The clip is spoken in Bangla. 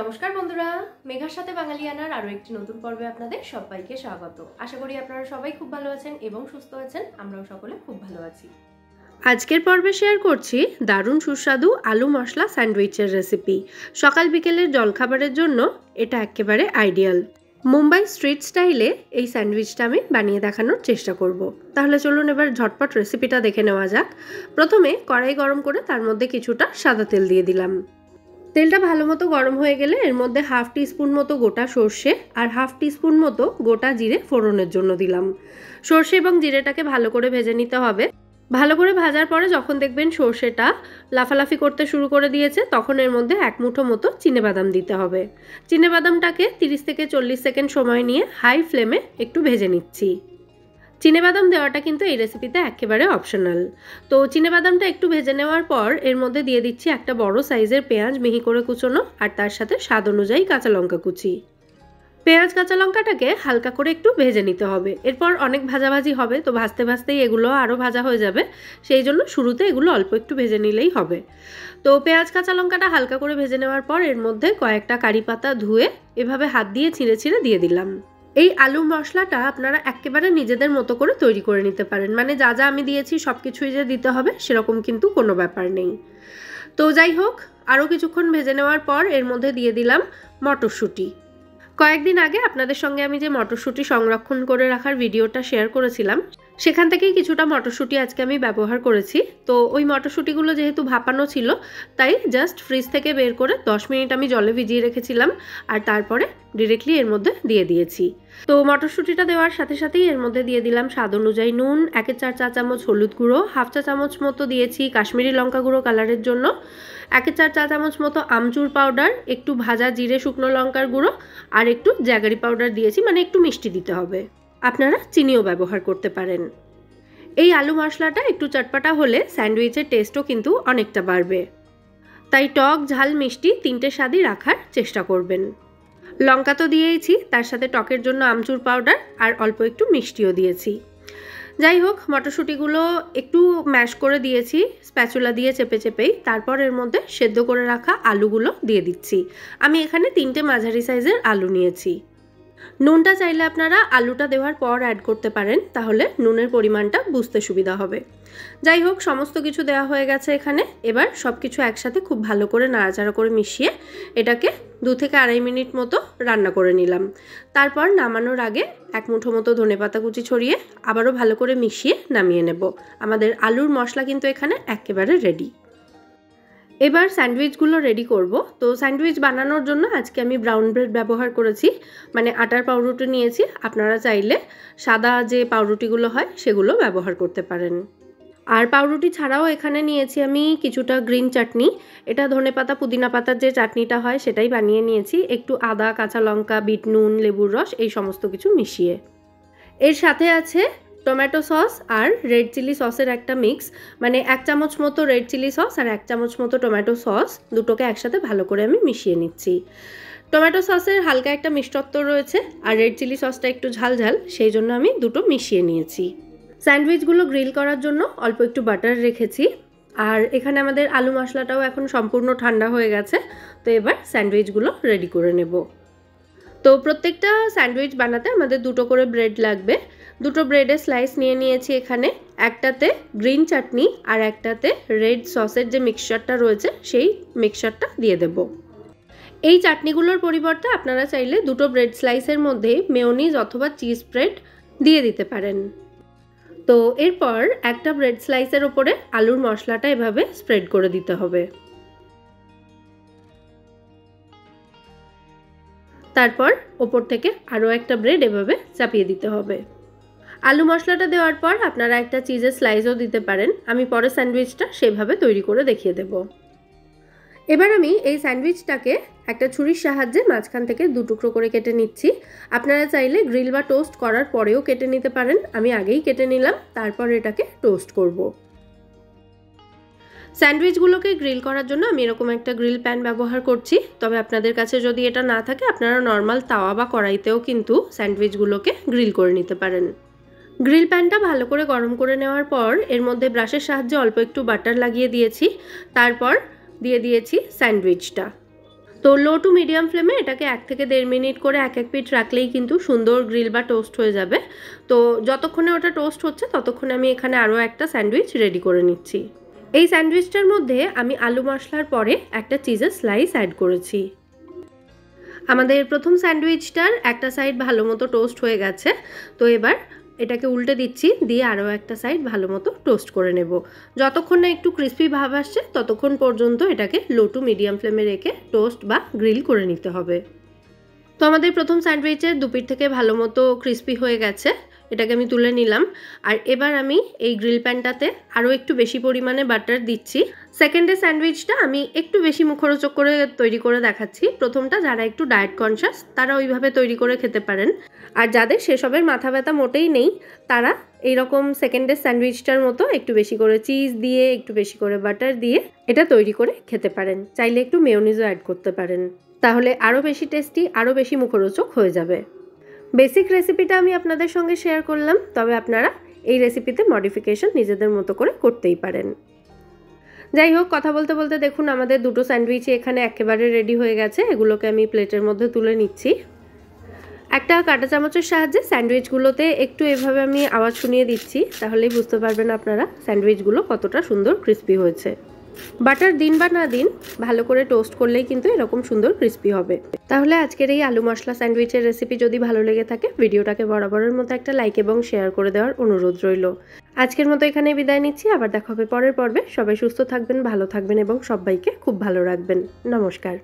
নমস্কার বন্ধুরা, মেঘার সাথে বাঙালিয়ানার আরও একটি নতুন পর্বে আপনাদের সবাইকে স্বাগত। আশা করি আপনারা সবাই খুব ভালো আছেন এবং সুস্থ আছেন। আমরাও সকলে খুব ভালো আছি। আজকের পর্বে শেয়ার করছি দারুণ সুস্বাদু আলু মশলা স্যান্ডউইচের রেসিপি। সকাল বিকেলের জলখাবারের জন্য এটা একেবারে আইডিয়াল। মুম্বাই স্ট্রিট স্টাইলে এই স্যান্ডউইচটা আমি বানিয়ে দেখানোর চেষ্টা করব। তাহলে চলুন এবার ঝটপট রেসিপিটা দেখে নেওয়া যাক। প্রথমে কড়াই গরম করে তার মধ্যে কিছুটা সাদা তেল দিয়ে দিলাম। তেলটা ভালো মতো গরম হয়ে গেলে এর মধ্যে হাফ টিস্পুন মতো গোটা সর্ষে আর হাফ টিস্পুন মতো গোটা জিরে ফোড়নের জন্য দিলাম। সর্ষে এবং জিরেটাকে ভালো করে ভেজে নিতে হবে। ভালো করে ভাজার পরে যখন দেখবেন সর্ষেটা লাফালাফি করতে শুরু করে দিয়েছে, তখন এর মধ্যে এক মুঠো মতো চিনেবাদাম দিতে হবে। চিনেবাদামটাকে 30 থেকে 40 সেকেন্ড সময় নিয়ে হাই ফ্লেমে একটু ভেজে নিচ্ছি। চিনেবাদাম দেওয়াটা কিন্তু এই রেসিপিতে একেবারে অপশনাল। তো চিনেবাদামটা একটু ভেজে নেওয়ার পর এর মধ্যে দিয়ে দিচ্ছি একটা বড় সাইজের পেঁয়াজ মিহি করে কুচোনো, আর তার সাথে স্বাদ অনুযায়ী কাঁচা লঙ্কা কুচি। পেঁয়াজ কাঁচা লঙ্কাটাকে হালকা করে একটু ভেজে নিতে হবে। এরপর অনেক ভাজাভাজি হবে, তো ভাজতে ভাজতেই এগুলো আরও ভাজা হয়ে যাবে, সেই জন্য শুরুতে এগুলো অল্প একটু ভেজে নিলেই হবে। তো পেঁয়াজ কাঁচা লঙ্কাটা হালকা করে ভেজে নেওয়ার পর এর মধ্যে কয়েকটা কারি পাতা ধুয়ে এভাবে হাত দিয়ে ছিঁড়ে ছিঁড়ে দিয়ে দিলাম। এই আলু মশলাটা আপনারা একেবারে নিজেদের মতো করে তৈরি করে নিতে পারেন, মানে যা যা আমি দিয়েছি সব কিছুই যে দিতে হবে সেরকম কিন্তু কোনো ব্যাপার নেই। তো যাই হোক, আরও কিছুক্ষণ ভেজে নেওয়ার পর এর মধ্যে দিয়ে দিলাম মটরশুঁটি। কয়েকদিন আগে আপনাদের সঙ্গে আমি যে মটরশুঁটি সংরক্ষণ করে রাখার ভিডিওটা শেয়ার করেছিলাম, সেখান থেকেই কিছুটা মটরশুঁটি আজকে আমি ব্যবহার করেছি। তো ওই মটরশুঁটিগুলো যেহেতু ভাপানো ছিল, তাই জাস্ট ফ্রিজ থেকে বের করে 10 মিনিট আমি জলে ভিজিয়ে রেখেছিলাম, আর তারপরে ডিরেক্টলি এর মধ্যে দিয়ে দিয়েছি। তো মটরশুঁটিটা দেওয়ার সাথে সাথেই এর মধ্যে দিয়ে দিলাম স্বাদ অনুযায়ী নুন, 1/4 চা চামচ হলুদ গুঁড়ো, হাফ চা চামচ মতো দিয়েছি কাশ্মীরি লঙ্কা গুঁড়ো কালারের জন্য, 1/4 চা চামচ মতো আমচুর পাউডার, একটু ভাজা জিরে শুকনো লঙ্কার গুঁড়ো, আর একটু জ্যাগারি পাউডার দিয়েছি, মানে একটু মিষ্টি দিতে হবে। আপনারা চিনিও ব্যবহার করতে পারেন। এই আলু মশলাটা একটু চটপাটা হলে স্যান্ডউইচের টেস্টও কিন্তু অনেকটা বাড়বে। তাই টক ঝাল মিষ্টি তিনটে স্বাদই রাখার চেষ্টা করবেন। লঙ্কা তো দিয়েইছি, তার সাথে টকের জন্য আমচুর পাউডার আর অল্প একটু মিষ্টিও দিয়েছি। যাই হোক, মটরশুঁটিগুলো একটু ম্যাশ করে দিয়েছি স্প্যাচুলা দিয়ে চেপে চেপেই। তারপর এর মধ্যে সেদ্ধ করে রাখা আলুগুলো দিয়ে দিচ্ছি। আমি এখানে 3টে মাঝারি সাইজের আলু নিয়েছি। নুনটা চাইলে আপনারা আলুটা দেওয়ার পর অ্যাড করতে পারেন, তাহলে নুনের পরিমাণটা বুঝতে সুবিধা হবে। যাই হোক, সমস্ত কিছু দেওয়া হয়ে গেছে এখানে। এবার সব কিছু একসাথে খুব ভালো করে নাড়াচাড়া করে মিশিয়ে এটাকে 2 থেকে 2.5 মিনিট মতো রান্না করে নিলাম। তারপর নামানোর আগে এক মুঠো মতো ধনেপাতা কুচি ছড়িয়ে আবারও ভালো করে মিশিয়ে নামিয়ে নেব। আমাদের আলুর মশলা কিন্তু এখানে একেবারে রেডি। এবার স্যান্ডউইচগুলো রেডি করব। তো স্যান্ডউইচ বানানোর জন্য আজকে আমি ব্রাউন ব্রেড ব্যবহার করেছি, মানে আটার পাউরুটি নিয়েছি। আপনারা চাইলে সাদা যে পাউরুটিগুলো হয় সেগুলো ব্যবহার করতে পারেন। আর পাউরুটি ছাড়াও এখানে নিয়েছি আমি কিছুটা গ্রিন চাটনি। এটা ধনেপাতা পুদিনা পাতার যে চাটনিটা হয় সেটাই বানিয়ে নিয়েছি, একটু আদা, কাঁচা লঙ্কা, বিট নুন, লেবুর রস, এই সমস্ত কিছু মিশিয়ে। এর সাথে আছে টমেটো সস আর রেড চিলি সসের একটা মিক্স, মানে 1 চামচ মতো রেড চিলি সস আর 1 চামচ মতো টমেটো সস, দুটোকে একসাথে ভালো করে আমি মিশিয়ে নিচ্ছি। টমেটো সসের হালকা একটা মিষ্টত্ব রয়েছে আর রেড চিলি সসটা একটু ঝাল ঝাল, সেই জন্য আমি দুটো মিশিয়ে নিয়েছি। স্যান্ডউইচগুলো গ্রিল করার জন্য অল্প একটু বাটার রেখেছি। আর এখানে আমাদের আলু মশলাটাও এখন সম্পূর্ণ ঠান্ডা হয়ে গেছে। তো এবার স্যান্ডউইচগুলো রেডি করে নেব। তো প্রত্যেকটা স্যান্ডউইচ বানাতে আমাদের 2টো করে ব্রেড লাগবে। 2টো ব্রেডের স্লাইস নিয়ে নিয়েছি এখানে। একটাতে গ্রিন চাটনি আর একটাতে রেড সসের যে মিক্সচারটা রয়েছে সেই মিক্সচারটা দিয়ে দেব। এই চাটনিগুলোর পরিবর্তে আপনারা চাইলে 2টো ব্রেড স্লাইসের মধ্যে মেয়োনিজ অথবা চিজ স্প্রেড দিয়ে দিতে পারেন। তো এরপর একটা ব্রেড স্লাইসের ওপরে আলুর মশলাটা এভাবে স্প্রেড করে দিতে হবে। তারপর ওপর থেকে আরও একটা ব্রেড এভাবে চাপিয়ে দিতে হবে। আলু মশলাটা দেওয়ার পর আপনারা একটা চিজের স্লাইসও দিতে পারেন। আমি পরে স্যান্ডউইচটা সেভাবে তৈরি করে দেখিয়ে দেব। এবার আমি এই স্যান্ডউইচটাকে একটা ছুরির সাহায্যে মাঝখান থেকে 2 টুকরো করে কেটে নিচ্ছি। আপনারা চাইলে গ্রিল বা টোস্ট করার পরেও কেটে নিতে পারেন। আমি আগেই কেটে নিলাম, তারপর এটাকে টোস্ট করব। স্যান্ডউইচগুলোকে গ্রিল করার জন্য আমি এরকম একটা গ্রিল প্যান ব্যবহার করছি। তবে আপনাদের কাছে যদি এটা না থাকে, আপনারা নর্মাল তাওয়া বা কড়াইতেও কিন্তু স্যান্ডউইচগুলোকে গ্রিল করে নিতে পারেন। গ্রিল প্যানটা ভালো করে গরম করে নেওয়ার পর এর মধ্যে ব্রাশের সাহায্যে অল্প একটু বাটার লাগিয়ে দিয়েছি। তারপর দিয়ে দিয়েছি স্যান্ডউইচটা। তো তো লো টু মিডিয়াম ফ্লেমে এটাকে 1 থেকে 1.5 মিনিট করে এক এক পিঠ রাখলেই কিন্তু সুন্দর গ্রিল বা টোস্ট হয়ে যাবে। তো যতক্ষণে ওটা টোস্ট হচ্ছে ততক্ষণে আমি এখানে আরও একটা স্যান্ডউইচ রেডি করে নিচ্ছি। এই স্যান্ডউইচটার মধ্যে আমি আলু মশলার পরে একটা চিজের স্লাইস অ্যাড করেছি। আমাদের প্রথম স্যান্ডউইচটার একটা সাইড ভালো মতো টোস্ট হয়ে গেছে। তো এবার এটাকে উল্টে দিচ্ছি, দিয়ে আরও একটা সাইড ভালো মতো টোস্ট করে নেব। যতক্ষণ না একটু ক্রিস্পি ভাব আসছে ততক্ষণ পর্যন্ত এটাকে লো টু মিডিয়াম ফ্লেমে রেখে টোস্ট বা গ্রিল করে নিতে হবে। তো আমাদের প্রথম স্যান্ডউইচের দুপিঠ থেকে ভালো মতো ক্রিস্পি হয়ে গেছে, এটাকে আমি তুলে নিলাম। আর এবার আমি এই গ্রিল প্যানটাতে আরও একটু বেশি পরিমাণে বাটার দিচ্ছি। সেকেন্ডের স্যান্ডউইচটা আমি একটু বেশি মুখরোচক করে তৈরি করে দেখাচ্ছি। প্রথমটা যারা একটু ডায়েট কনশাস তারা ওইভাবে তৈরি করে খেতে পারেন, আর যাদের সেসবের মাথা ব্যথা মোটেই নেই তারা এইরকম সেকেন্ডের স্যান্ডউইচটার মতো একটু বেশি করে চিজ দিয়ে, একটু বেশি করে বাটার দিয়ে এটা তৈরি করে খেতে পারেন। চাইলে একটু মেয়োনিজও অ্যাড করতে পারেন, তাহলে আরও বেশি টেস্টি, আরও বেশি মুখরোচক হয়ে যাবে। বেসিক রেসিপিটা আমি আপনাদের সঙ্গে শেয়ার করলাম, তবে আপনারা এই রেসিপিতে মডিফিকেশন নিজেদের মতো করে করতেই পারেন। যাই হোক, কথা বলতে বলতে দেখুন আমাদের দুটো স্যান্ডউইচই এখানে একেবারে রেডি হয়ে গেছে। এগুলোকে আমি প্লেটের মধ্যে তুলে নিচ্ছি। একটা কাঁটা চামচের সাহায্যে স্যান্ডউইচগুলোতে একটু এভাবে আমি আওয়াজ শুনিয়ে দিচ্ছি, তাহলেই বুঝতে পারবেন আপনারা স্যান্ডউইচগুলো কতটা সুন্দর ক্রিস্পি হয়েছে। বাটার দিন বা না দিন ভালো করে টোস্ট করলেই কিন্তু এরকম সুন্দর ক্রিস্পি হবে। তাহলে আজকের এই আলু মশলা স্যান্ডউইচের রেসিপি যদি ভালো লেগে থাকে ভিডিওটাকে বরাবরের মতো একটা লাইক এবং শেয়ার করে দেওয়ার অনুরোধ রইল। আজকের মতো এখানেই বিদায় নিচ্ছি, আবার দেখা হবে পরের পর্বে। সবাই সুস্থ থাকবেন, ভালো থাকবেন এবং সবাইকে খুব ভালো রাখবেন। নমস্কার।